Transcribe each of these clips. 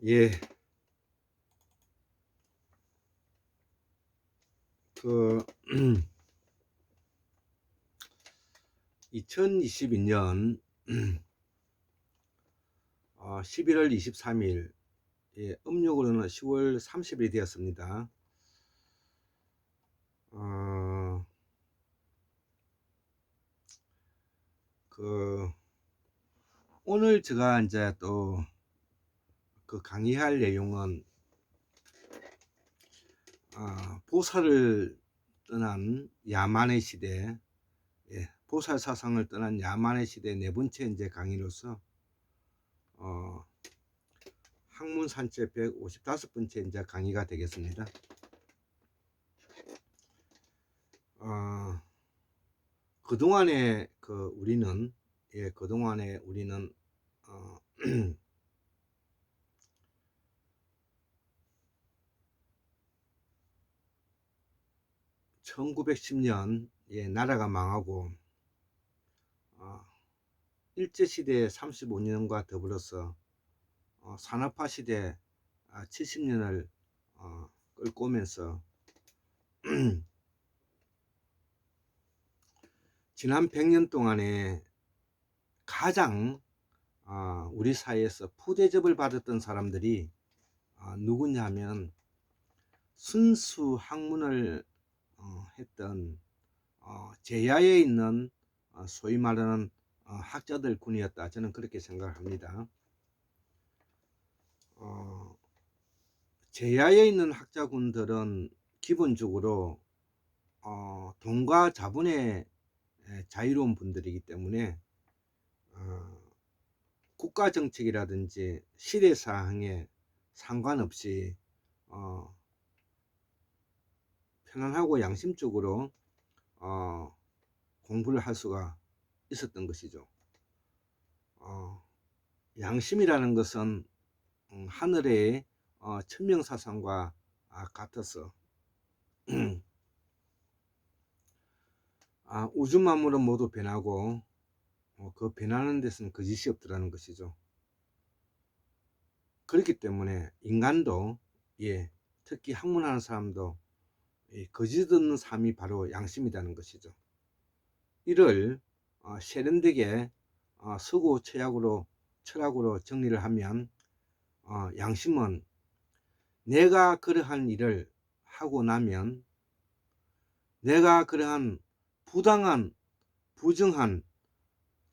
예, 그 2022년 11월 23일, 음력으로는 10월 30일이 되었습니다. 오늘 제가 이제 또 그 강의할 내용은 보살을 떠난 야만의 시대, 보살 사상을 떠난 야만의 시대 네 번째 이제 강의로서 학문 산책 155번째 이제 강의가 되겠습니다. 그동안에 우리는 그동안에 우리는 1910년 나라가 망하고 일제시대 35년과 더불어서 산업화 시대 70년을 끌고 오면서 지난 100년 동안에 가장 우리 사회에서 푸대접을 받았던 사람들이 누구냐 하면 순수 학문을 했던 제야에 있는 소위 말하는 학자들 군이었다. 저는 그렇게 생각합니다. 제야에 있는 학자군들은 기본적으로 돈과 자본의 자유로운 분들이기 때문에 국가 정책이라든지 시대사항에 상관없이 편안하고 양심적으로 공부를 할 수가 있었던 것이죠. 양심이라는 것은 하늘의 천명사상과 같아서 우주 만물은 모두 변하고 그 변하는 데서는 거짓이 없더라는 것이죠. 그렇기 때문에 인간도 특히 학문하는 사람도 거짓 없는 삶이 바로 양심이라는 것이죠. 이를 세련되게 서구 철학으로 정리를 하면 양심은 내가 그러한 일을 하고 나면 내가 그러한 부당한, 부정한,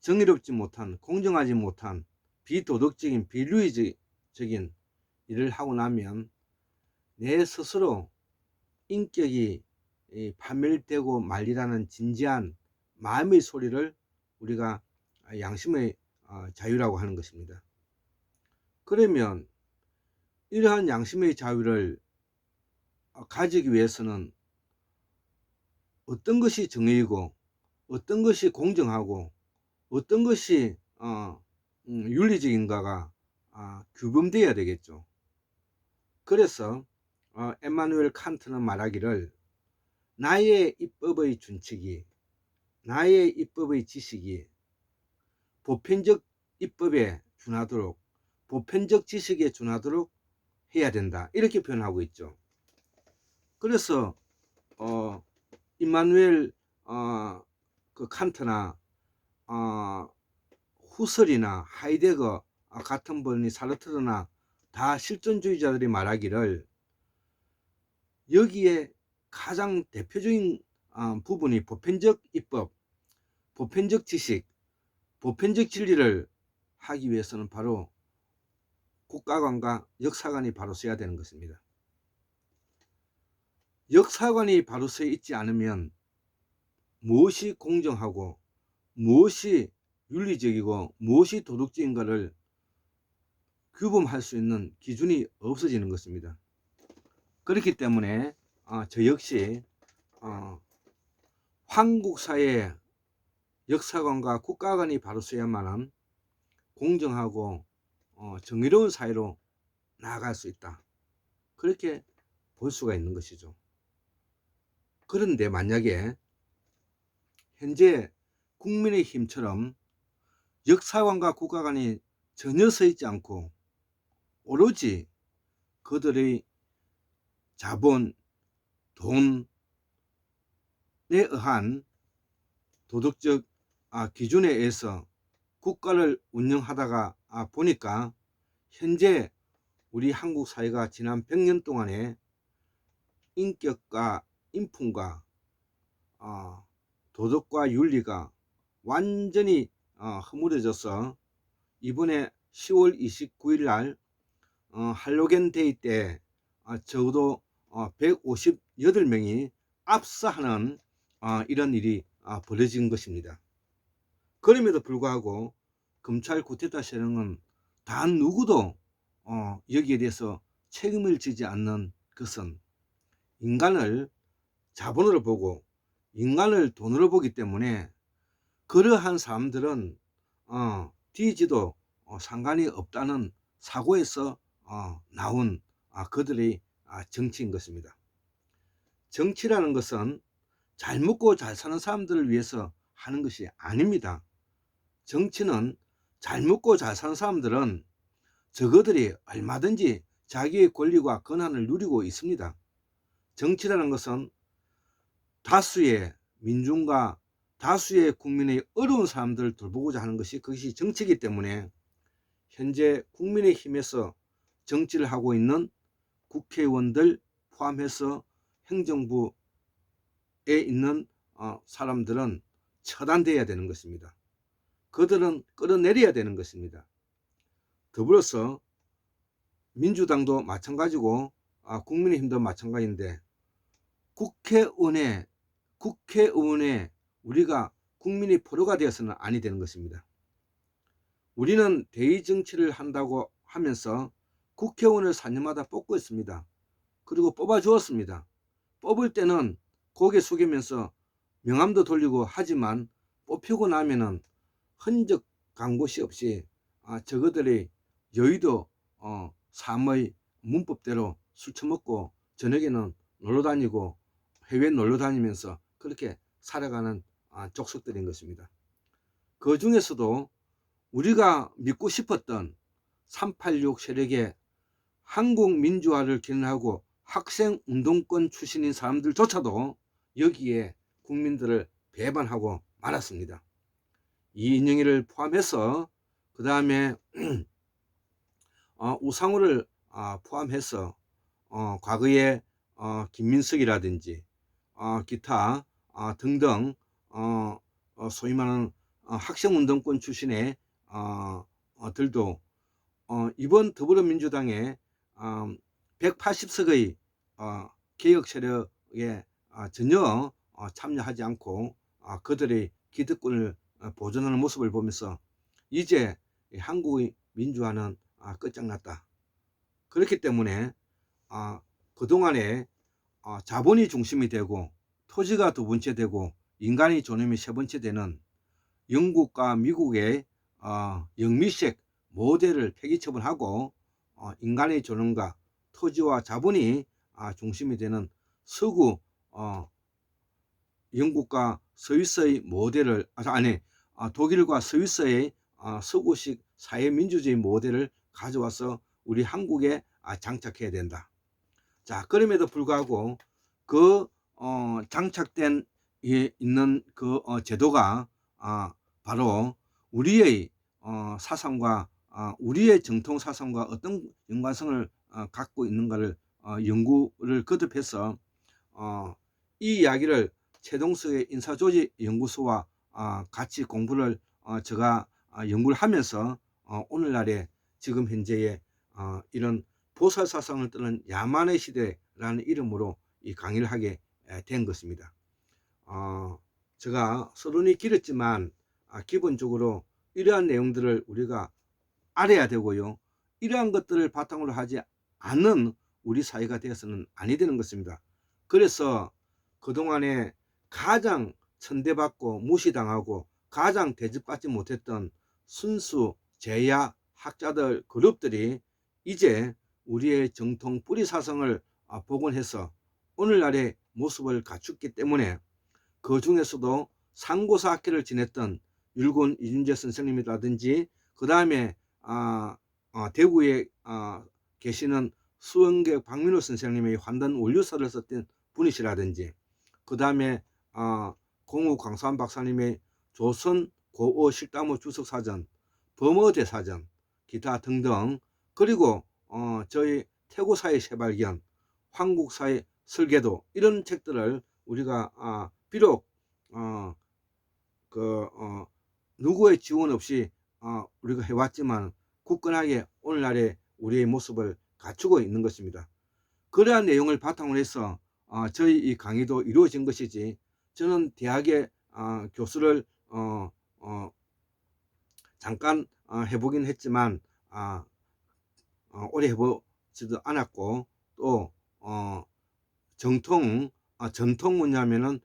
정의롭지 못한, 공정하지 못한, 비도덕적인, 비윤리적인 일을 하고 나면 내 스스로 인격이 파멸되고 말리라는 진지한 마음의 소리를 우리가 양심의 자유라고 하는 것입니다. 그러면 이러한 양심의 자유를 가지기 위해서는 어떤 것이 정의이고 어떤 것이 공정하고 어떤 것이 윤리적인가가 규범되어야 되겠죠. 그래서 에마누엘 칸트는 말하기를 나의 입법의 준칙이, 나의 입법의 지식이 보편적 입법에 준하도록, 보편적 지식에 준하도록 해야 된다, 이렇게 표현하고 있죠. 그래서 임마누엘 그 칸트나 후설이나 하이데거 같은 분이 사르트르나 다 실존주의자들이 말하기를 여기에 가장 대표적인 부분이 보편적 입법, 보편적 지식, 보편적 진리를 하기 위해서는 바로 국가관과 역사관이 바로 서야 되는 것입니다. 역사관이 바로 서 있지 않으면 무엇이 공정하고 무엇이 윤리적이고 무엇이 도덕적인가를 규범할 수 있는 기준이 없어지는 것입니다. 그렇기 때문에 저 역시 한국사회의 역사관과 국가관이 바로 서야만한 공정하고 정의로운 사회로 나아갈 수 있다, 그렇게 볼 수가 있는 것이죠. 그런데 만약에 현재 국민의힘처럼 역사관과 국가 간이 전혀 서 있지 않고 오로지 그들의 자본, 돈에 의한 도덕적 기준에 의해서 국가를 운영하다가 보니까 현재 우리 한국 사회가 지난 100년 동안에 인격과 인품과 도덕과 윤리가 완전히 허물어져서 이번에 10월 29일 날 할로겐 데이 때 적어도 158명이 압사하는 이런 일이 벌어진 것입니다. 그럼에도 불구하고 검찰 쿠데타 세력은 단 누구도 여기에 대해서 책임을 지지 않는 것은 인간을 자본으로 보고 인간을 돈으로 보기 때문에 그러한 사람들은 뒤지도 상관이 없다는 사고에서 나온 그들의 정치인 것입니다. 정치라는 것은 잘 먹고 잘 사는 사람들을 위해서 하는 것이 아닙니다. 정치는 잘 먹고 잘 사는 사람들은 저거들이 얼마든지 자기의 권리와 권한을 누리고 있습니다. 정치라는 것은 다수의 민중과 다수의 국민의 어려운 사람들을 돌보고자 하는 것이 그것이 정치이기 때문에 현재 국민의힘에서 정치를 하고 있는 국회의원들 포함해서 행정부에 있는 사람들은 처단돼야 되는 것입니다. 그들은 끌어내려야 되는 것입니다. 더불어서 민주당도 마찬가지고 국민의힘도 마찬가지인데 국회의원에 우리가 국민의 포로가 되어서는 아니 되는 것입니다. 우리는 대의정치를 한다고 하면서 국회의원을 4년마다 뽑고 있습니다. 그리고 뽑아주었습니다. 뽑을 때는 고개 숙이면서 명함도 돌리고 하지만 뽑히고 나면은 흔적 간 곳이 없이 저거들의 여의도 삶의 문법대로 술 처먹고 저녁에는 놀러 다니고 해외 놀러 다니면서 그렇게 살아가는 족속들인 것입니다. 그 중에서도 우리가 믿고 싶었던 386 세력의 한국 민주화를 기원하고 학생운동권 출신인 사람들조차도 여기에 국민들을 배반하고 말았습니다. 이인영이를 포함해서 그 다음에 우상호를 포함해서 과거에 김민석이라든지 기타 등등 소위 말하는 학생운동권 출신의 들도 이번 더불어민주당의 180석의 개혁 세력에 전혀 참여하지 않고 그들의 기득권을 보존하는 모습을 보면서 이제 한국의 민주화는 끝장났다. 그렇기 때문에 그동안에 자본이 중심이 되고 토지가 두 번째 되고 인간의 존엄이 세 번째 되는 영국과 미국의 영미식 모델을 폐기처분하고 인간의 존엄과 토지와 자본이 중심이 되는 서구 영국과 스위스의 모델을 독일과 스위스의 서구식 사회민주주의 모델을 가져와서 우리 한국에 장착해야 된다. 자, 그럼에도 불구하고 그 장착된 있는 그 제도가 바로 우리의 사상과 우리의 정통 사상과 어떤 연관성을 갖고 있는가를 연구를 거듭해서 이 이야기를 최동석의 인사조직연구소와 같이 공부를 제가 연구를 하면서 오늘날에 지금 현재의 이런 보살사상을 떠는 야만의 시대라는 이름으로 이 강의를 하게 된 것입니다. 제가 서론이 길었지만 기본적으로 이러한 내용들을 우리가 알아야 되고요. 이러한 것들을 바탕으로 하지 않는 우리 사회가 되어서는 아니 되는 것입니다. 그래서 그동안에 가장 천대받고 무시당하고 가장 대접받지 못했던 순수 제야 학자들 그룹들이 이제 우리의 정통 뿌리사상을 복원해서 오늘날의 모습을 갖췄기 때문에 그 중에서도 상고사 학회를 지냈던 율곤 이준재 선생님이라든지 그 다음에 대구에 계시는 수원계 박민호 선생님의 환단 원류사를 썼던 분이시라든지 그 다음에 공우 광수한 박사님의 조선 고어 실담호 주석사전, 범어대사전, 기타 등등, 그리고 저희 태고사의 새발견, 한국사의 설계도, 이런 책들을 우리가 비록 누구의 지원 없이 우리가 해왔지만 굳건하게 오늘날의 우리의 모습을 갖추고 있는 것입니다. 그러한 내용을 바탕으로 해서 저희 이 강의도 이루어진 것이지, 저는 대학의 교수를 잠깐 해보긴 했지만 오래 해보지도 않았고, 또 전통 뭐냐면은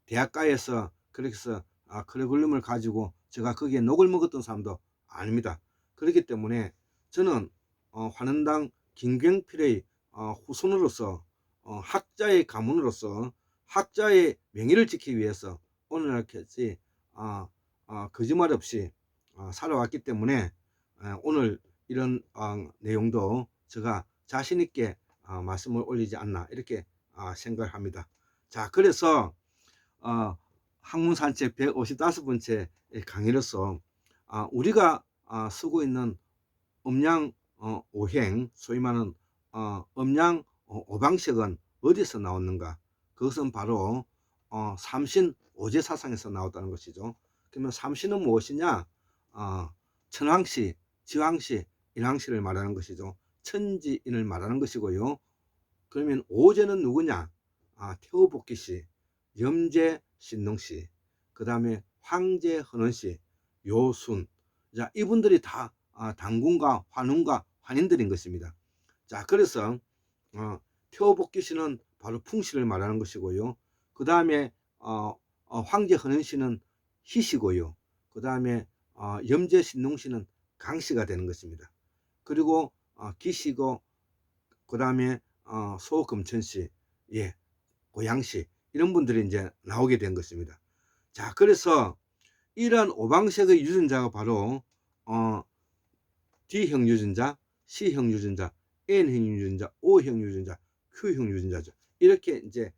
대학가에서 그렇게 해서 커리큘럼을 가지고 제가 거기에 녹을 먹었던 사람도 아닙니다. 그렇기 때문에 저는 환원당 김경필의 후손으로서, 학자의 가문으로서 학자의 명예를 지키기 위해서 오늘날까지 거짓말 없이 살아왔기 때문에 오늘 이런 내용도 제가 자신 있게 말씀을 올리지 않나, 이렇게 생각을 합니다. 자, 그래서 학문산책 155번째 강의로서 우리가 쓰고 있는 음양 오행, 소위 말하는 음양 오방식은 어디서 나왔는가? 그것은 바로 삼신 오제 사상에서 나왔다는 것이죠. 그러면 삼신은 무엇이냐? 천왕시, 지왕시, 인왕시를 말하는 것이죠. 천지인을 말하는 것이고요. 그러면 오제는 누구냐? 태후복귀시, 염제 신농시, 그 다음에 황제 헌원시, 요순. 자, 이분들이 다 당군과 환웅과 환인들인 것입니다. 자, 그래서 태후복귀시는 바로 풍시를 말하는 것이고요. 그 다음에 황제 헌원시는 희시고요. 그 다음에 염제 신농시는 강시가 되는 것입니다. 그리고 기시고, 그 다음에 소금천시, 예, 고양시, 이런 분들이 이제 나오게 된 것입니다. 자, 그래서 이러한 오방색의 유전자가 바로 D형 유전자, C형 유전자, N형 유전자, O형 유전자, Q형 유전자죠. 이렇게 이제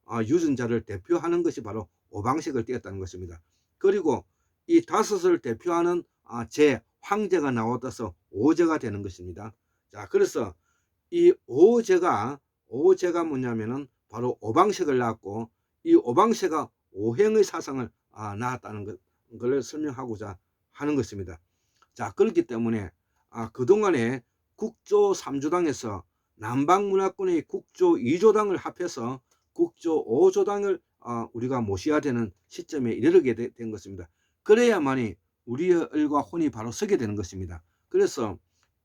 5 유전자를 대표하는 것이 바로 오방색을 띄었다는 것입니다. 그리고 이 5을 대표하는 제 황제가 나왔다서 오제가 되는 것입니다. 자, 그래서 이 오제가 뭐냐면은 바로 오방색을 낳았고, 이 오방색가 오행의 사상을 낳았다는 것을 설명하고자 하는 것입니다. 자, 그렇기 때문에 그동안에 국조 3조당에서 남방문화권의 국조 2조당을 합해서 국조 5조당을 우리가 모셔야 되는 시점에 이르게 된 것입니다. 그래야만이 우리의 을과 혼이 바로 서게 되는 것입니다. 그래서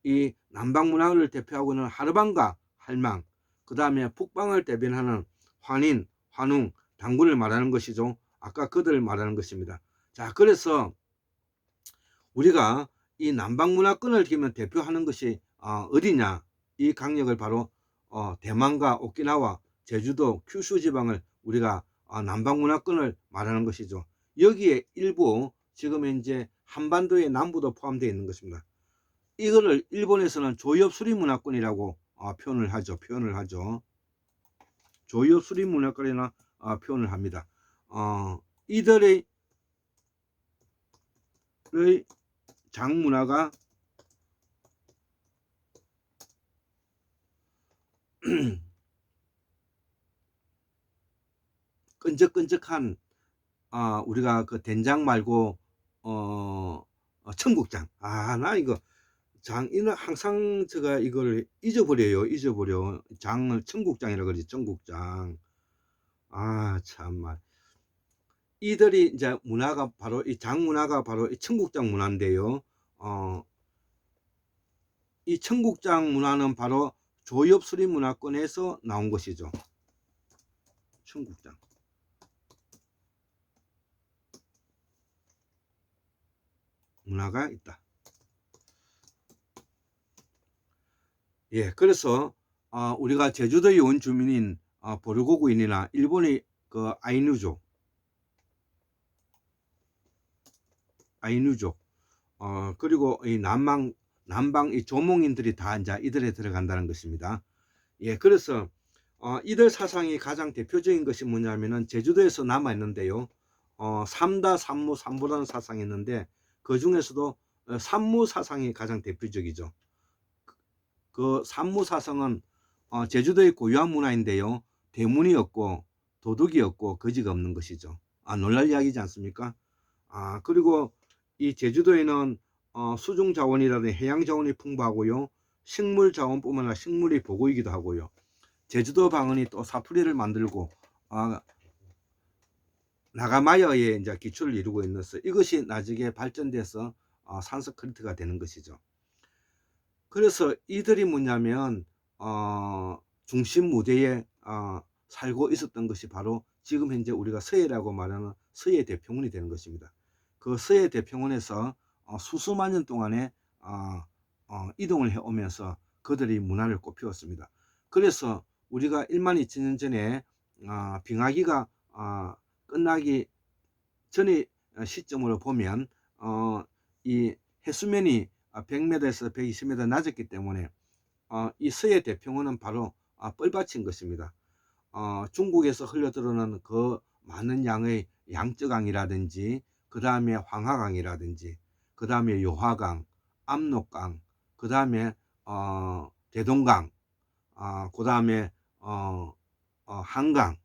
이 남방문화를 대표하고 있는 하르방과 할망, 그 다음에 북방을 대변하는 환인, 환웅, 당군을 말하는 것이죠. 아까 그들을 말하는 것입니다. 자, 그래서 우리가 이 남방문화권을 그러면 대표하는 것이 어디냐? 이 강력을 바로 대만과 오키나와, 제주도, 큐슈 지방을 우리가 남방문화권을 말하는 것이죠. 여기에 일부 지금 이제 한반도의 남부도 포함되어 있는 것입니다. 이거를 일본에서는 조엽 수리문화권이라고 표현을 하죠. 조엽 수리문화권이나 표현을 합니다. 이들의 장문화가 끈적끈적한 우리가 그 된장 말고 청국장. 나 이거 이는 항상 제가 이걸 잊어버려. 장을 청국장이라 그러지. 청국장. 참말. 이들이 이제 문화가 바로 이 장 문화가 바로 이 청국장 문화인데요. 이 청국장 문화는 바로 조엽 수리 문화권에서 나온 것이죠. 청국장. 문화가 있다. 예, 그래서 우리가 제주도의 원주민인 보르고구인이나 일본의 그 아이누족, 아이누족, 그리고 이 남방 이 조몽인들이 다 이제 이들에 들어간다는 것입니다. 예, 그래서 이들 사상이 가장 대표적인 것이 뭐냐면은 제주도에서 남아 있는데요. 삼다 삼무 삼보라는 사상이 있는데 그 중에서도 삼무 사상이 가장 대표적이죠. 그 삼무 사상은 제주도의 고유한 문화인데요. 대문이 없고 도둑이 없고 거지가 없는 것이죠. 놀랄 이야기지 않습니까? 그리고 이 제주도에는 수중 자원이라든지 해양 자원이 풍부하고요. 식물 자원뿐만 아니라 식물이 보고이기도 하고요. 제주도 방언이 또 사투리를 만들고 나가마야에 이제 기초를 이루고 있는서 이것이 나중에 발전돼서 산스크리트가 되는 것이죠. 그래서 이들이 뭐냐면 중심 무대에 살고 있었던 것이 바로 지금 현재 우리가 서해라고 말하는 서해 대평원이 되는 것입니다. 그 서해 대평원에서 수수만 년 동안에 이동을 해오면서 그들이 문화를 꽃피웠습니다. 그래서 우리가 1만 2천년 전에 빙하기가 끝나기 전의 시점으로 보면 이 해수면이 100m에서 120m 낮았기 때문에 이 서해 대평원은 바로 뻘밭인 것입니다. 중국에서 흘러들어오는 그 많은 양의 양쯔강이라든지 그 다음에 황하강이라든지 그 다음에 요하강, 압록강, 그 다음에 대동강, 그 다음에 한강,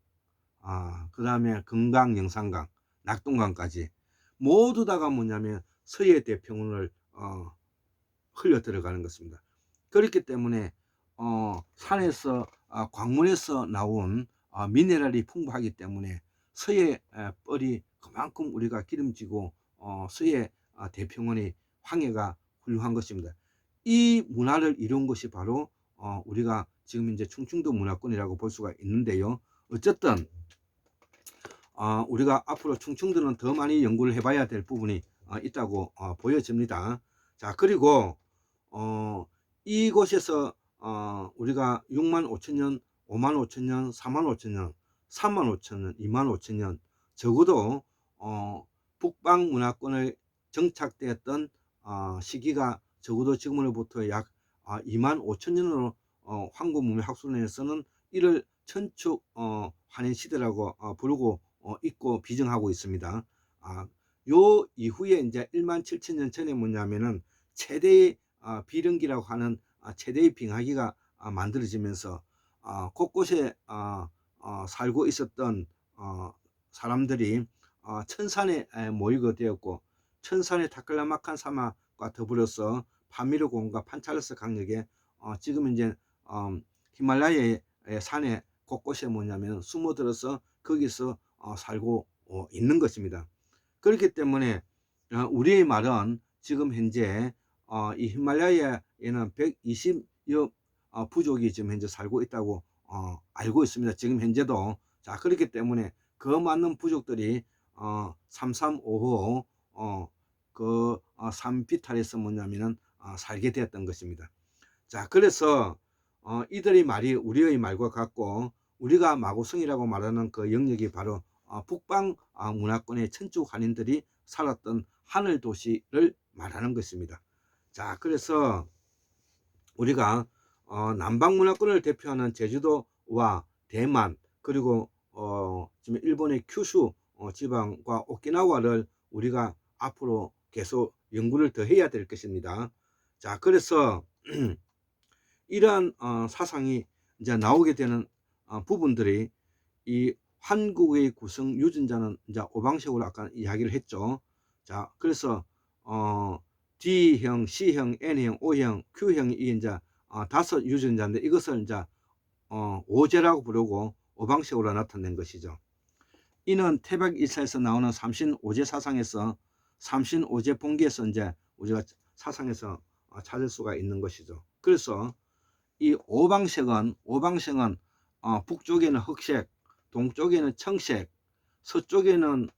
그 다음에 금강, 영산강, 낙동강까지 모두 다가 뭐냐면 서해 대평원을 흘러 들어가는 것입니다. 그렇기 때문에 산에서 광문에서 나온 미네랄이 풍부하기 때문에 서해 뻘이 그만큼 우리가 기름지고 서해 대평원의 황해가 훌륭한 것입니다. 이 문화를 이룬 것이 바로 우리가 지금 이제 충청도 문화권이라고 볼 수가 있는데요. 어쨌든 우리가 앞으로 충청도는 더 많이 연구를 해봐야 될 부분이 있다고 보여집니다. 자, 그리고 이곳에서 우리가 6만 5천년, 5만 5천년, 4만 5천년, 3만 5천년, 2만 5천년 적어도 북방 문화권에 정착되었던 시기가 적어도 지금으로부터 약 2만 5천년으로 황구문명학술론에서는 이를 천축 환인 시대라고 부르고 있고 비정하고 있습니다. 요 이후에 이제 1만 7천년 전에 뭐냐면은 최대의 비령기라고 하는 최대의 빙하기가 만들어지면서 곳곳에 살고 있었던 사람들이 천산에 모이게 되었고 천산의 타클라마칸 사막과 더불어서 파미르 공과 판차르스 강역에 지금 이제 히말라야의 산에 곳곳에 뭐냐면 숨어들어서 거기서 살고 있는 것입니다. 그렇기 때문에 우리의 말은 지금 현재 이 히말라야에는 120여 부족이 지금 현재 살고 있다고 알고 있습니다. 지금 현재도. 자, 그렇기 때문에 그 많은 부족들이 335호 그 산비탈에서 뭐냐면은 살게 되었던 것입니다. 자, 그래서 이들의 말이 우리의 말과 같고 우리가 마고성이라고 말하는 그 영역이 바로 북방 문화권의 천주 한인들이 살았던 하늘 도시를 말하는 것입니다. 자, 그래서 우리가 남방 문화권을 대표하는 제주도와 대만 그리고 지금 일본의 큐슈 지방과 오키나와를 우리가 앞으로 계속 연구를 더 해야 될 것입니다. 자, 그래서 이러한 사상이 이제 나오게 되는 부분들이 이 한국의 구성 유전자는 이제 오방식으로 아까 이야기를 했죠. 자, 그래서 D형, C형, N형, O형, Q형이 이제 다섯 유전자인데 이것을 이제 오제라고 부르고 오방식으로 나타낸 것이죠. 이는 태백 일사에서 나오는 삼신오제 사상에서 삼신오제 본기에서 이제 우리가 사상에서 찾을 수가 있는 것이죠. 그래서 이 오방색은 북쪽에는 흑색, 동쪽에는 청색, 서쪽에는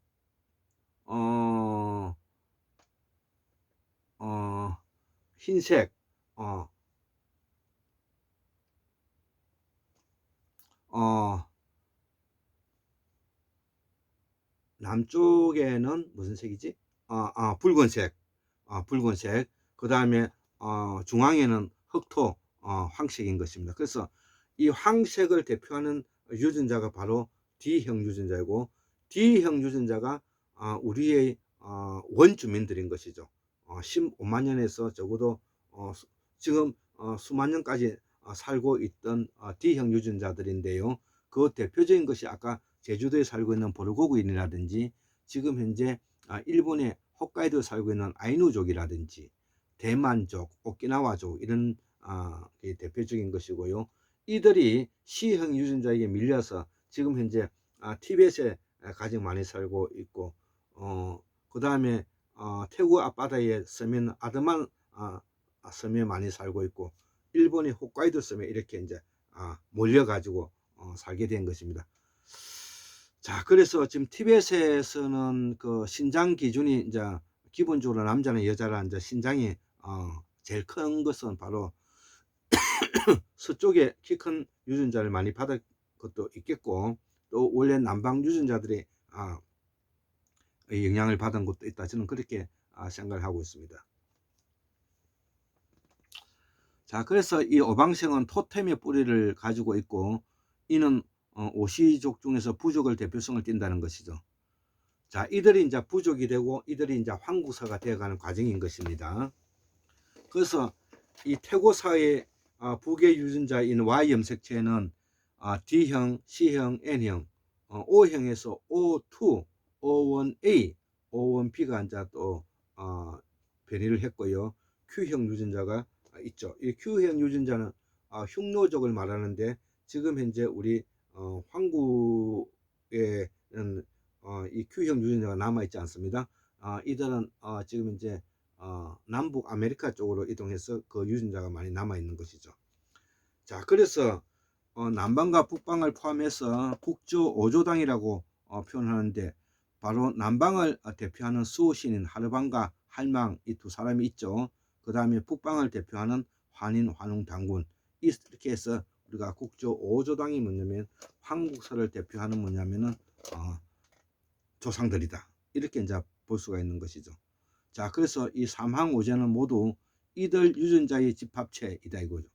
흰색, 남쪽에는 무슨 색이지? 붉은색, 붉은색. 그 다음에 중앙에는 흑토, 황색인 것입니다. 그래서 이 황색을 대표하는 유전자가 바로 D형 유전자이고, D형 유전자가 우리의 원주민들인 것이죠. 15만 년에서 적어도 지금 수만 년까지 살고 있던 D형 유전자들인데요. 그 대표적인 것이 아까 제주도에 살고 있는 보르고구인이라든지, 지금 현재 일본의 홋카이도에 살고 있는 아이누족이라든지, 대만족, 오키나와족, 이런 대표적인 것이고요. 이들이 C형 유전자에게 밀려서 지금 현재 티벳에 가장 많이 살고 있고, 그 다음에 태국 앞바다의 섬인 아드만 섬에 많이 살고 있고, 일본의 홋카이도 섬에 이렇게 이제 몰려가지고 살게 된 것입니다. 자, 그래서 지금 티벳에서는 그 신장 기준이 이제 기본적으로 남자나 여자라 이제 신장이 제일 큰 것은 바로 서쪽에 키 큰 유전자를 많이 받을 것도 있겠고, 또 원래 남방 유전자들이 영향을 받은 것도 있다. 저는 그렇게 생각을 하고 있습니다. 자, 그래서 이 오방색은 토템의 뿌리를 가지고 있고, 이는 오시족 중에서 부족을 대표성을 띈다는 것이죠. 자, 이들이 이제 부족이 되고 이들이 이제 황구사가 되어가는 과정인 것입니다. 그래서 이 태고사의 부계 유전자인 Y 염색체는 D형, C형, N형, O형에서 O2, O1A, O1B가 이제 또 변이를 했고요. Q형 유전자가 있죠. 이 Q형 유전자는 흉노족을 말하는데, 지금 현재 우리 황구에는 이 Q형 유전자가 남아 있지 않습니다. 이들은 지금 이제 남북 아메리카 쪽으로 이동해서 그 유전자가 많이 남아 있는 것이죠. 자, 그래서 남방과 북방을 포함해서 북조 5조당이라고 표현하는데, 바로 남방을 대표하는 수호신인 하르방과 할망, 이 두 사람이 있죠. 그 다음에 북방을 대표하는 환인, 환웅, 당군, 이렇게 해서 우리가 국조 5조당이 뭐냐면 황국사를 대표하는 뭐냐면은 조상들이다, 이렇게 이제 볼 수가 있는 것이죠. 자, 그래서 이 삼항오제는 모두 이들 유전자의 집합체이다 이거죠.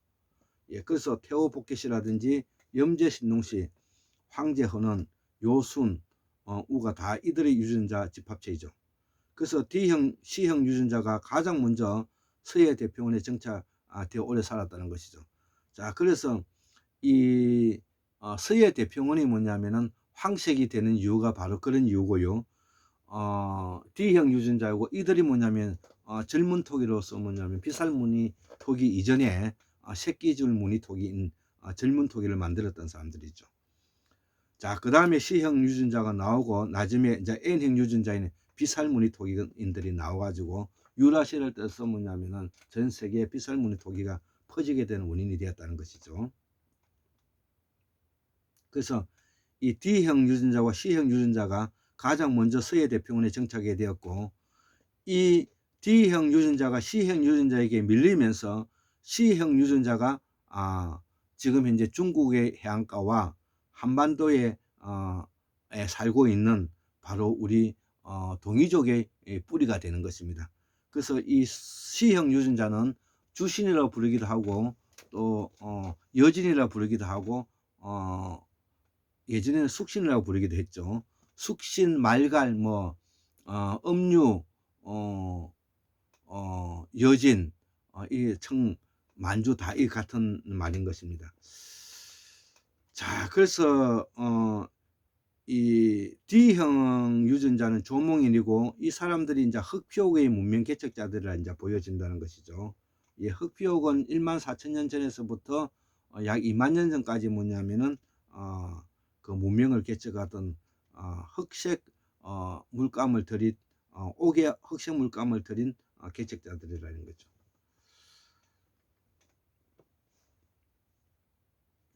예, 그래서 태오복개시라든지 염제신농시, 황제헌은, 요순, 우가 다 이들의 유전자 집합체이죠. 그래서 D형, C형 유전자가 가장 먼저 서해 대평원에 정착되어 오래 살았다는 것이죠. 자, 그래서 이 서해 대평원이 뭐냐면은 황색이 되는 이유가 바로 그런 이유고요. D형 유전자이고, 이들이 뭐냐면 젊은 토기로서 뭐냐면 비살무늬 토기 이전에 새끼줄 무늬 토기인 젊은 토기를 만들었던 사람들이죠. 자, 그 다음에 C형 유전자가 나오고, 나중에 이제 N형 유전자인 비살무늬 토기인들이 나와가지고 유라시아를 떠서 뭐냐면은 전 세계에 비살무늬 토기가 퍼지게 되는 원인이 되었다는 것이죠. 그래서 이 D형 유전자와 C형 유전자가 가장 먼저 서해 대평원에 정착이 되었고, 이 D형 유전자가 C형 유전자에게 밀리면서 C형 유전자가 지금 현재 중국의 해안가와 한반도에 살고 있는 바로 우리 동이족의 뿌리가 되는 것입니다. 그래서 이 C형 유전자는 주신이라고 부르기도 하고, 또 여진이라고 부르기도 하고, 예전에는 숙신이라고 부르기도 했죠. 숙신, 말갈, 음유, 여진, 이 청, 만주 다 이 같은 말인 것입니다. 자, 그래서 이 D형 유전자는 조몽인이고, 이 사람들이 이제 흑피옥의 문명 개척자들이라 이제 보여진다는 것이죠. 이 흑피옥은 14,000년 전에서부터 약 2만 년 전까지 뭐냐면은 그 문명을 개척하던 흑색 물감을 들인 옥에 흑색 물감을 들인 개척자들이라는 거죠.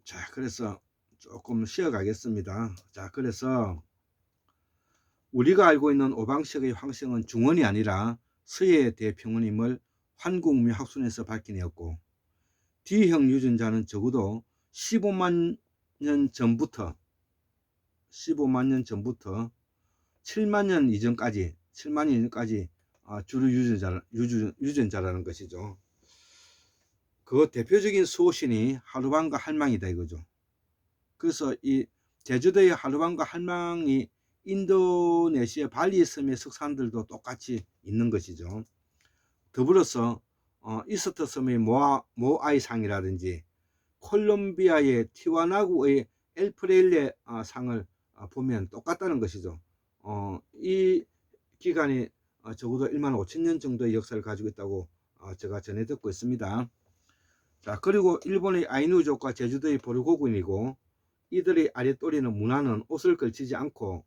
자, 그래서 조금 쉬어가겠습니다. 자, 그래서 우리가 알고 있는 오방색의 황색은 중원이 아니라 서해 대평원임을 환국무학순에서 밝혀내었고, D형 유전자는 적어도 15만 년 전부터 7만 년 이전까지 7만 년까지 주류 유전자라는 것이죠. 그 대표적인 수호신이 하루방과 할망이다 이거죠. 그래서 이 제주도의 하루방과 할망이 인도네시아 발리 섬의 석산들도 똑같이 있는 것이죠. 더불어서 이스터 섬의 모아이 상이라든지 콜롬비아의 티와나구의 엘프레일레 상을 보면 똑같다는 것이죠. 이 기간이 적어도 1만 5천 년 정도의 역사를 가지고 있다고 제가 전해 듣고 있습니다. 자, 그리고 일본의 아이누족과 제주도의 보르고군이고, 이들의 아랫도리는 문화는 옷을 걸치지 않고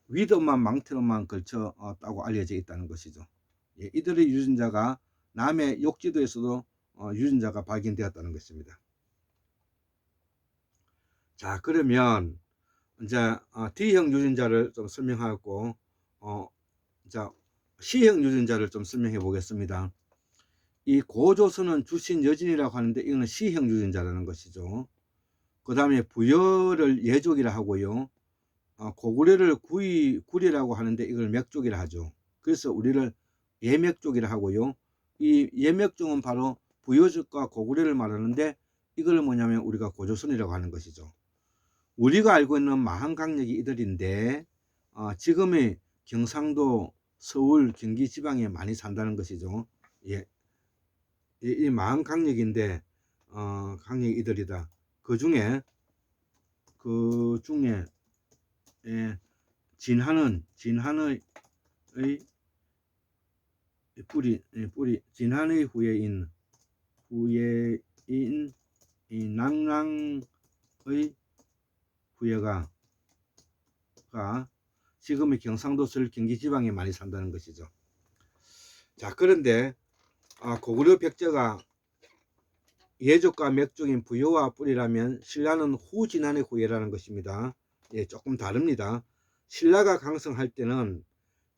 위드만 망토만 걸쳤다고 알려져 있다는 것이죠. 예, 이들의 유전자가 남해 욕지도에서도 유전자가 발견되었다는 것입니다. 자, 그러면 이제 D형 유전자를 좀 설명하고 자, C형 유전자를 좀 설명해 보겠습니다. 이 고조선은 주신 여진이라고 하는데 이거는 C형 유전자라는 것이죠. 그 다음에 부여를 예족이라 하고요. 고구려를 구리라고 하는데 이걸 맥족이라 하죠. 그래서 우리를 예맥족이라 하고요. 이 예맥족은 바로 부여족과 고구려를 말하는데 이걸 뭐냐면 우리가 고조선이라고 하는 것이죠. 우리가 알고 있는 마한강력이 이들인데 지금의 경상도, 서울, 경기 지방에 많이 산다는 것이죠. 예, 이 마한강력인데 강력이 이들이다. 그 중에 예, 진한의 진한의 후예인 이 낭랑의 후예가 지금의 경상도, 서울, 경기 지방에 많이 산다는 것이죠. 자, 그런데 고구려 백제가 예족과 맥족인 부여와 뿌리라면 신라는 후진한의 후예라는 것입니다. 예, 조금 다릅니다. 신라가 강성할 때는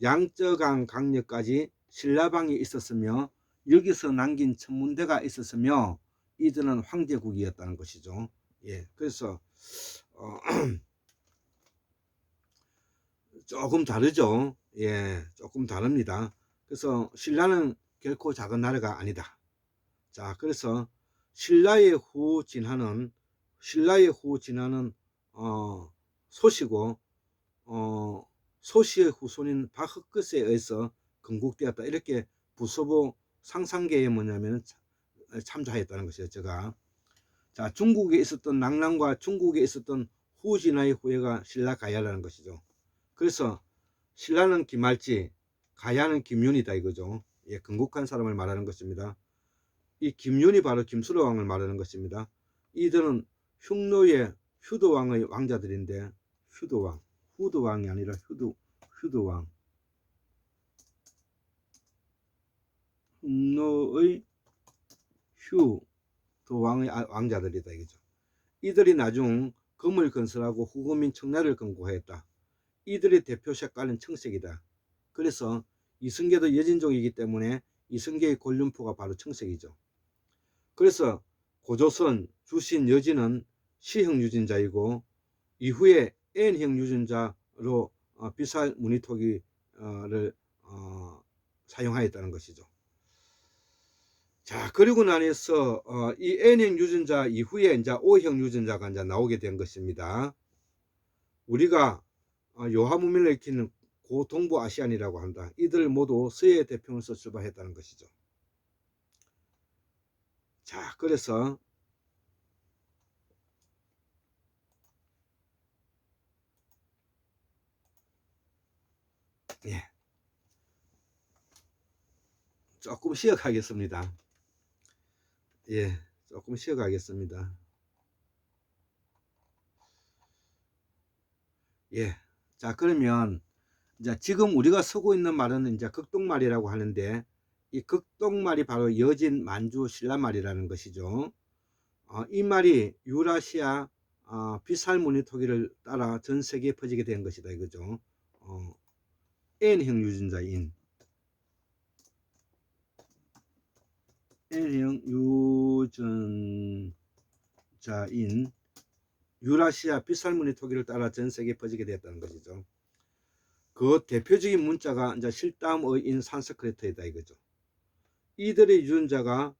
양저강 강력까지 신라방이 있었으며 여기서 남긴 천문대가 있었으며 이들은 황제국이었다는 것이죠. 예, 그래서 조금 다르죠. 예, 조금 다릅니다. 그래서 신라는 결코 작은 나라가 아니다. 자, 그래서 신라의 후 진화는 소시고 소시의 후손인 박흑거스에 의해서 건국되었다. 이렇게 부서보 상상계에 뭐냐면 참조하였다는 것이죠. 제가 자, 중국에 있었던 낭랑과 중국에 있었던 후진화의 후예가 신라 가야라는 것이죠. 그래서 신라는 김할지, 가야는 김윤이다 이거죠. 예, 건국한 사람을 말하는 것입니다. 이 김윤이 바로 김수로왕을 말하는 것입니다. 이들은 흉노의 휴도왕의 왕자들인데 후도왕이 아니라 휴도왕. 흉노의 휴도왕의 왕자들이다 이거죠. 이들이 나중 금을 건설하고 후금인 청나를 건국하였다. 이들의 대표 색깔은 청색이다. 그래서 이승계도 여진족이기 때문에 이승계의 권륜포가 바로 청색이죠. 그래서 고조선 주신 여진은 C형 유전자이고 이후에 N형 유전자로 비살 무늬토기를 사용하였다는 것이죠. 자, 그리고 나서 이 N형 유전자 이후에 이제 O형 유전자가 이제 나오게 된 것입니다. 우리가 요하무밀을 일으키는 고동부 아시안이라고 한다. 이들 모두 서해 대평에서 출발했다는 것이죠. 자, 그래서 예, 조금 쉬어가겠습니다. 예, 조금 쉬어가겠습니다. 예, 자, 그러면 이제 지금 우리가 쓰고 있는 말은 이제 극동말이라고 하는데 이 극동말이 바로 여진, 만주, 신라말이라는 것이죠. 이 말이 유라시아 비살무늬 토기를 따라 전 세계에 퍼지게 된 것이다 이거죠. N형 유전자인 유라시아 비살무늬 토기를 따라 전 세계에 퍼지게 되었다는 것이죠. 그 대표적인 문자가 이제 실담어인 산스크리트이다 이거죠. 이들의 유전자가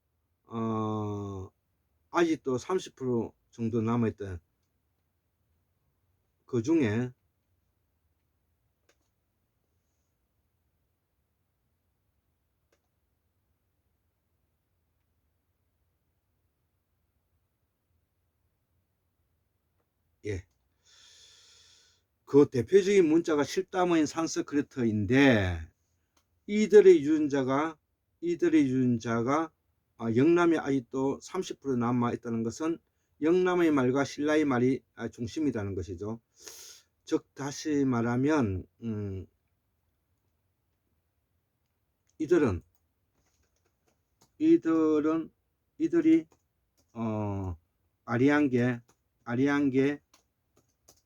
아직도 30% 정도 남아있던 그 중에 예, 그 대표적인 문자가 실담어인 산스크리트인데 이들의 유전자가 영남에 아직도 30% 남아 있다는 것은 영남의 말과 신라의 말이 중심이라는 것이죠. 즉 다시 말하면 이들이 아리안계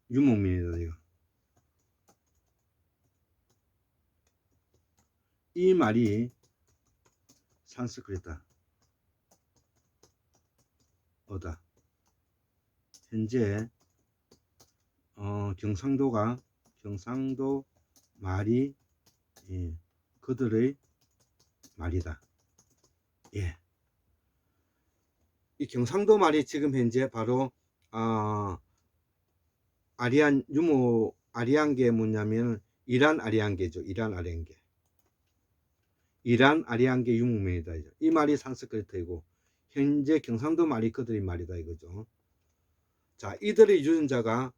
유목민이다 이거. 이 말이 산스크리트어다. 현재 경상도 말이 그들의 말이다. 예. 이 경상도 말이 지금 현재 바로 아리안계 뭐냐면 이란 아리안계죠. 이란 아리안계 유목민이다. 이 말이 산스크리트이고 현재 경상도 말이 그들의 말이다 이거죠. 자, 이들의 유전자가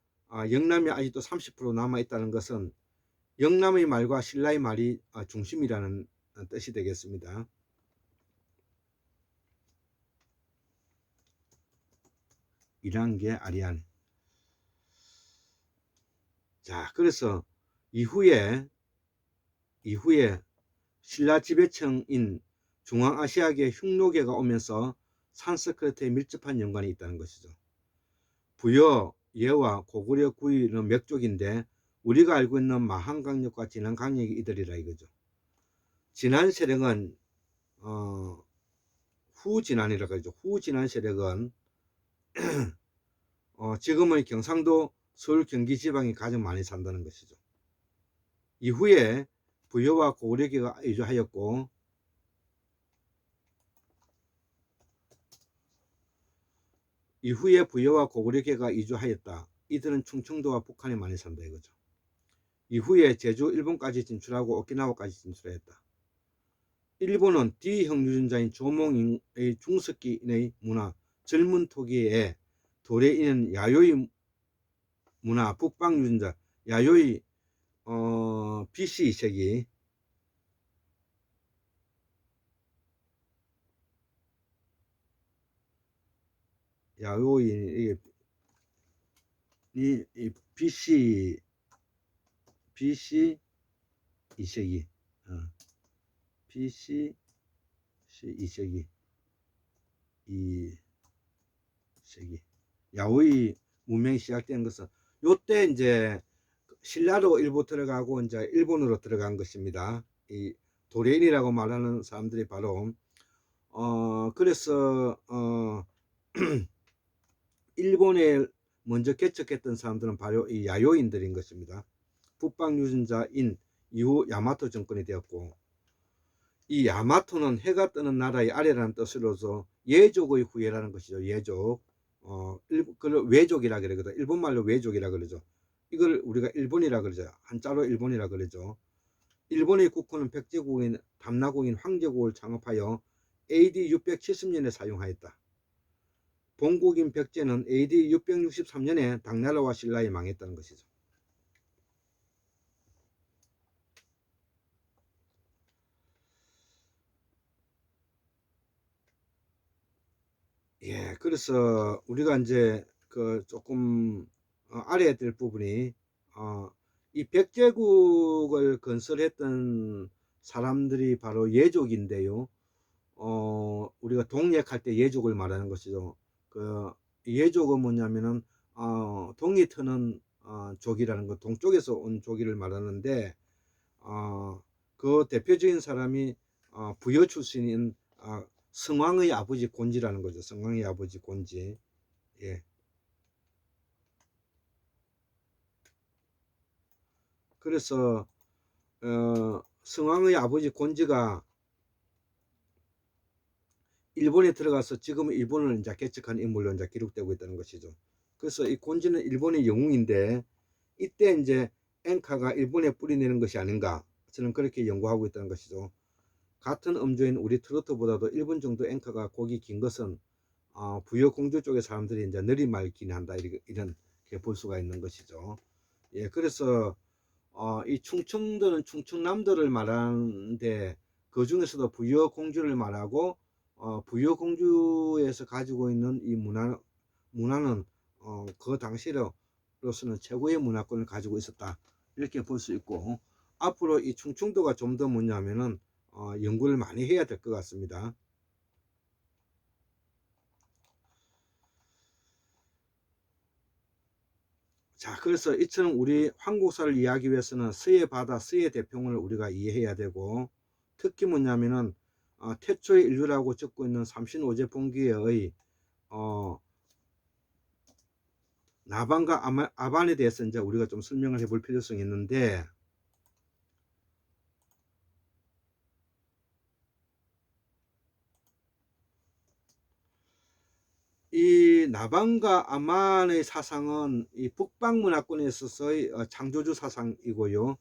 영남에 아직도 30% 남아 있다는 것은 영남의 말과 신라의 말이 중심이라는 뜻이 되겠습니다. 이란계 아리안. 자, 그래서 이후에 신라 지배층인 중앙아시아계 흉노계가 오면서 산스크리트에 밀접한 연관이 있다는 것이죠. 부여, 예와 고구려 구이는 맥족인데 우리가 알고 있는 마한강력과 진안강력이 이들이라 이거죠. 진안 세력은 후진안이라고 하죠. 후진안 세력은 지금의 경상도, 서울, 경기 지방이 가장 많이 산다는 것이죠. 이후에 부여와 고구려계가 이주하였고 이후에 부여와 고구려계가 이주하였다. 이들은 충청도와 북한에 많이 산다 이거죠. 이후에 제주, 일본까지 진출하고 오키나와까지 진출했다. 일본은 D형 유전자인 조몽의 중석기인의 문화, 젊은 토기의 도래인은 야요이 문화, 북방 유전자, 야요이 BC 2세기 야요이 이 BC 2세기 BC 2세기 야오이 문명이 시작된 것은 요때 이제 신라로 일부 들어가고 이제 일본으로 들어간 것입니다. 이 도레인이라고 말하는 사람들이 바로 그래서 일본에 먼저 개척했던 사람들은 바로 이 야요인들인 것입니다. 북방 유전자인 이후 야마토 정권이 되었고 이 야마토는 해가 뜨는 나라의 아래라는 뜻으로서 예족의 후예라는 것이죠. 예족. 그걸 외족이라 그러거든. 일본말로 외족이라 그러죠. 이걸 우리가 일본이라 그러죠. 한자로 일본이라 그러죠. 일본의 국호는 백제국인 담나국인 황제국을 창업하여 AD 670년에 사용하였다. 본국인 백제는 AD 663년에 당나라와 신라에 망했다는 것이죠. 예, 그래서 우리가 이제 그 조금 알아야 될 부분이 이 백제국을 건설했던 사람들이 바로 예족인데요. 우리가 동역할 때 예족을 말하는 것이죠. 그 예족은 뭐냐면은 동이 트는 족이라는 것, 동쪽에서 온 족이를 말하는데 그 대표적인 사람이 부여 출신인 성왕의 아버지 곤지라는 거죠. 성왕의 아버지 곤지. 예. 그래서 성왕의 아버지 곤지가 일본에 들어가서 지금 일본을 이제 개척한 인물로 이제 기록되고 있다는 것이죠. 그래서 이 곤지는 일본의 영웅인데 이때 이제 엔카가 일본에 뿌리내는 것이 아닌가, 저는 그렇게 연구하고 있다는 것이죠. 같은 음조인 우리 트로트보다도 1분 정도 엔카가 곡이 긴 것은 부여 공주 쪽의 사람들이 이제 느리말 기한다 이런 볼 수가 있는 것이죠. 예, 그래서 이 충청도는 충청남도를 말하는데 그 중에서도 부여 공주를 말하고 부여 공주에서 가지고 있는 이 문화는 그 당시로서는 최고의 문화권을 가지고 있었다 이렇게 볼 수 있고, 앞으로 이 충청도가 좀 더 뭐냐면은 연구를 많이 해야 될 것 같습니다. 자, 그래서 이처럼 우리 한국사를 이해하기 위해서는 서해 바다, 서해 대평을 우리가 이해해야 되고, 특히 뭐냐면은 태초의 인류라고 적고 있는 삼신오제 봉기의 나반과 아반에 대해서 이제 우리가 좀 설명을 해볼 필요성이 있는데, 이 나반과 아만의 사상은 이 북방 문화권에 있어서의 창조주 사상이고요.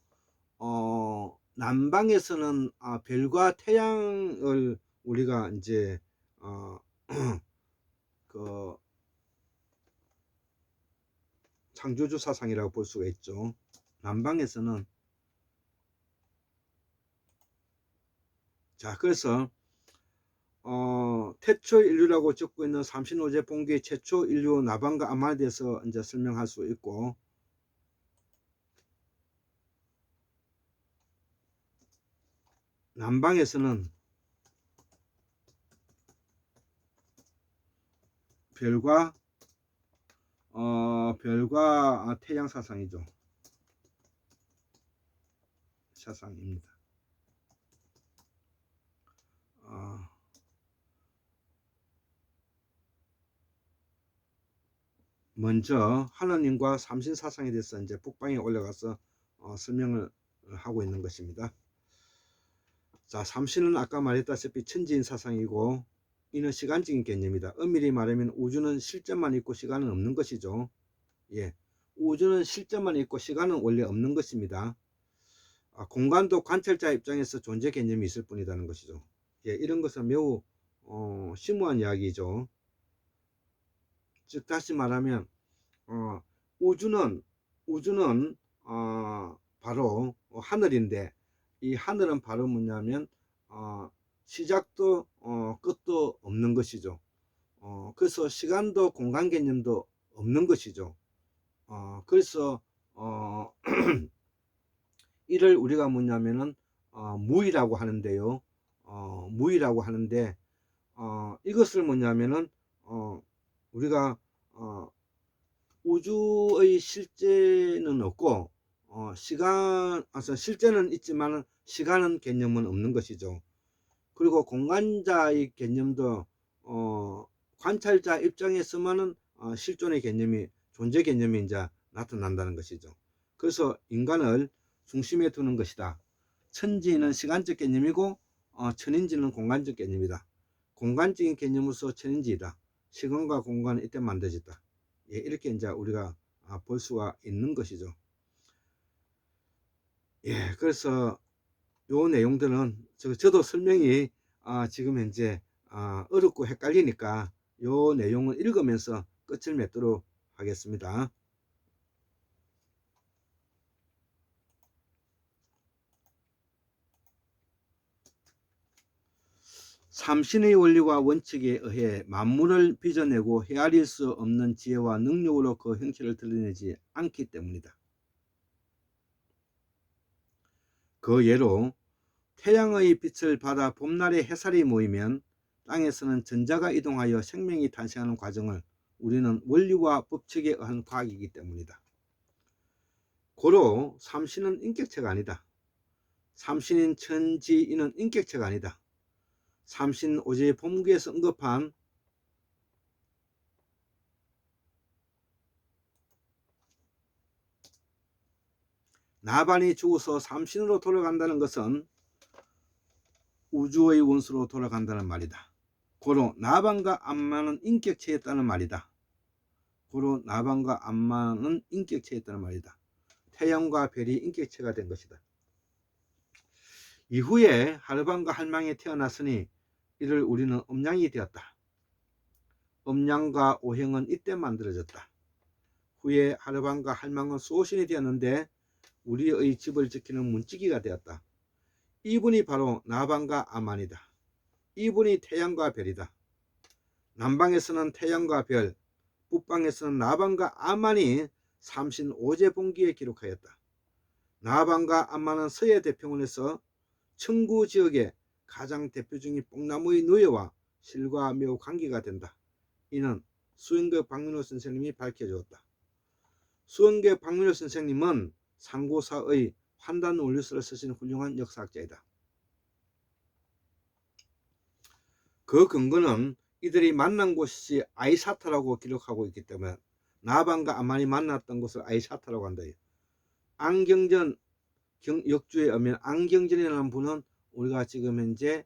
남방에서는 별과 태양을 우리가 이제 그 창조주 사상이라고 볼 수가 있죠. 남방에서는, 자, 그래서 태초 인류라고 적고 있는 삼신오제 봉기의 최초 인류 나반과 아만에 대해서 이제 설명할 수 있고, 남방에서는 별과 태양 사상이죠. 사상입니다. 먼저 하나님과 삼신 사상에 대해서 이제 북방에 올라가서 설명을 하고 있는 것입니다. 자, 삼신은 아까 말했다시피 천지인 사상이고, 이는 시간적인 개념이다. 엄밀히 말하면 우주는 실제만 있고 시간은 없는 것이죠. 예, 우주는 실제만 있고 시간은 원래 없는 것입니다. 공간도 관찰자 입장에서 존재 개념이 있을 뿐이라는 것이죠. 예, 이런 것은 매우 심오한 이야기죠. 즉 다시 말하면 우주는 바로 하늘인데, 이 하늘은 바로 뭐냐면 시작도 끝도 없는 것이죠. 그래서 시간도 공간 개념도 없는 것이죠. 그래서 이를 우리가 뭐냐면은 무의라고 하는데요. 무의라고 하는데 이것을 뭐냐면은 우리가 우주의 실제는 없고 실제는 있지만 시간은 개념은 없는 것이죠. 그리고 공간자의 개념도 관찰자 입장에서만은 실존의 개념이, 존재 개념이 이제 나타난다는 것이죠. 그래서 인간을 중심에 두는 것이다. 천지는 시간적 개념이고 천인지는 공간적 개념이다. 공간적인 개념으로서 천인지이다. 시간과 공간은 이때 만들어졌다. 예, 이렇게 이제 우리가 볼 수가 있는 것이죠. 예, 그래서 요 내용들은 저도 설명이 지금 현재 어렵고 헷갈리니까 요 내용을 읽으면서 끝을 맺도록 하겠습니다. 삼신의 원리와 원칙에 의해 만물을 빚어내고 헤아릴 수 없는 지혜와 능력으로 그 형체를 드러내지 않기 때문이다. 그 예로 태양의 빛을 받아 봄날에 햇살이 모이면 땅에서는 전자가 이동하여 생명이 탄생하는 과정을 우리는 원리와 법칙에 의한 과학이기 때문이다. 고로 삼신은 인격체가 아니다. 삼신인 천지인은 인격체가 아니다. 삼신 오제 본기에서 언급한 나반이 죽어서 삼신으로 돌아간다는 것은 우주의 원수로 돌아간다는 말이다. 고로 나반과 암만은 인격체였다는 말이다. 고로 나반과 암만은 인격체였다는 말이다. 태양과 별이 인격체가 된 것이다. 이후에 하르반과 할망이 태어났으니 이를 우리는 음양이 되었다. 음양과 오행은 이때 만들어졌다. 후에 하르반과 할망은 수호신이 되었는데 우리의 집을 지키는 문지기가 되었다. 이분이 바로 나반과 아만이다. 이분이 태양과 별이다. 남방에서는 태양과 별, 북방에서는 나반과 아만이 삼신 오제봉기에 기록하였다. 나반과 아만은 서해 대평원에서 청구 지역의 가장 대표적인 뽕나무의 누에와 실과 매우 관계가 된다. 이는 수영계 박민호 선생님이 밝혀주었다. 수영계 박민호 선생님은 상고사의 환단 원리술을 쓰신 훌륭한 역사학자이다. 그 근거는 이들이 만난 곳이 아이사타라고 기록하고 있기 때문에 나반과 아만이 만났던 곳을 아이사타라고 한다. 안경전 역주에 오면 안경전이라는 분은 우리가 지금 현재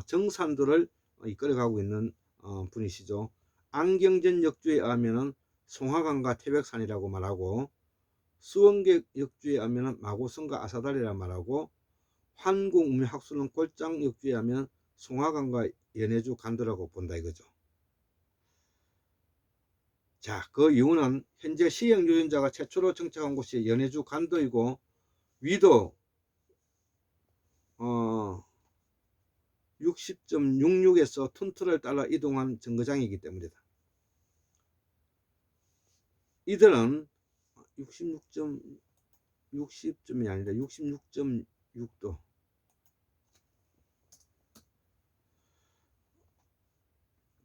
정산도를 이끌어가고 있는 분이시죠. 안경전 역주에 의하면 송화강과 태백산이라고 말하고, 수원계 역주에 의하면 마고성과 아사달이라 말하고, 환궁우미학술론 꼴장 역주에 의하면 송화강과 연해주 간도라고 본다 이거죠. 자, 그 이유는 현재 시형 유전자가 최초로 정착한 곳이 연해주 간도이고, 위도 60.66에서 툰트를 따라 이동한 정거장이기 때문이다. 이들은 60점이 아니라 66.6도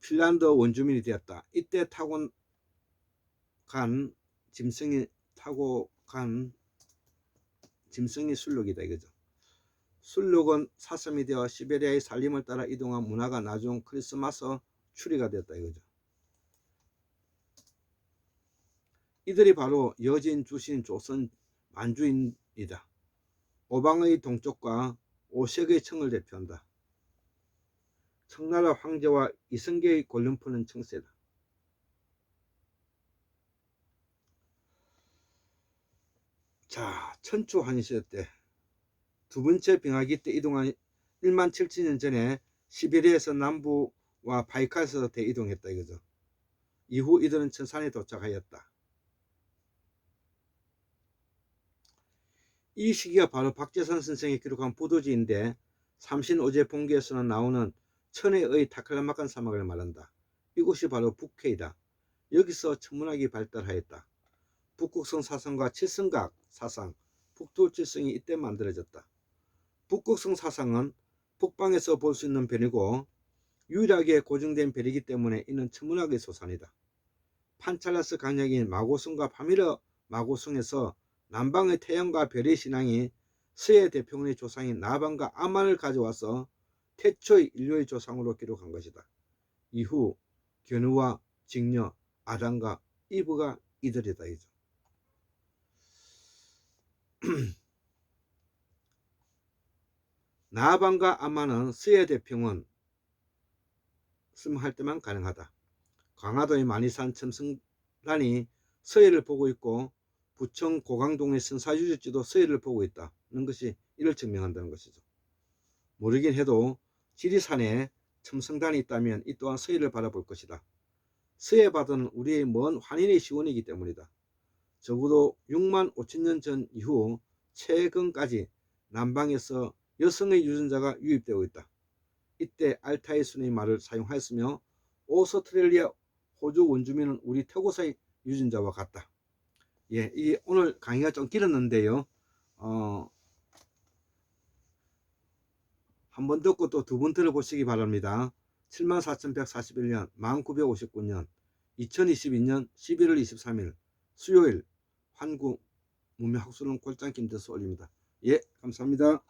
핀란드 원주민이 되었다. 이때 타고 간 짐승이 술록이다 이거죠. 술록은 사슴이 되어 시베리아의 산림을 따라 이동한 문화가 나중 크리스마스 추리가 되었다 이거죠. 이들이 바로 여진, 주신, 조선, 만주인이다. 오방의 동쪽과 오색의 청을 대표한다. 청나라 황제와 이성계의 골룸푸는 청세다. 자, 천추환시대 때 두 번째 병화기 때 이동한 1만 7천년 전에 시베리아에서 남부와 바이칼에서 대이동했다 이거죠. 이후 이들은 천산에 도착하였다. 이 시기가 바로 박재선 선생이 기록한 부도지인데 삼신오제봉기에서는 나오는 천혜의 타클라마칸 사막을 말한다. 이곳이 바로 북해이다. 여기서 천문학이 발달하였다. 북극성 사상과 칠성각 사상, 북두칠성이 이때 만들어졌다. 북극성 사상은 북방에서 볼 수 있는 별이고 유일하게 고정된 별이기 때문에 이는 천문학의 소산이다. 판찰라스 강역인 마고성과 파미르 마고성에서 남방의 태양과 별의 신앙이 서해 대평원의 조상인 나반과 아만을 가져와서 태초의 인류의 조상으로 기록한 것이다. 이후 견우와 직녀, 아담과 이브가 이들이다. 나반과 아만은 서해 대평원 할 때만 가능하다. 강화도의 많이 산 첨성단이 서해를 보고 있고 부천 고강동의 선사유적지도 서해를 보고 있다는 것이 이를 증명한다는 것이죠. 모르긴 해도 지리산에 첨성단이 있다면 이 또한 서해를 바라볼 것이다. 서해바다는 우리의 먼 환인의 시원이기 때문이다. 적어도 6만 5천년 전 이후 최근까지 남방에서 여성의 유전자가 유입되고 있다. 이때 알타이순의 말을 사용하였으며 오스트레일리아 호주 원주민은 우리 태고사의 유전자와 같다. 예, 오늘 강의가 좀 길었는데요. 한 번 듣고 또 두 번 들어보시기 바랍니다. 74,141년 1959년 2022년 11월 23일 수요일 환구 문명학술론 꼴짱 김대수 올립니다. 예, 감사합니다.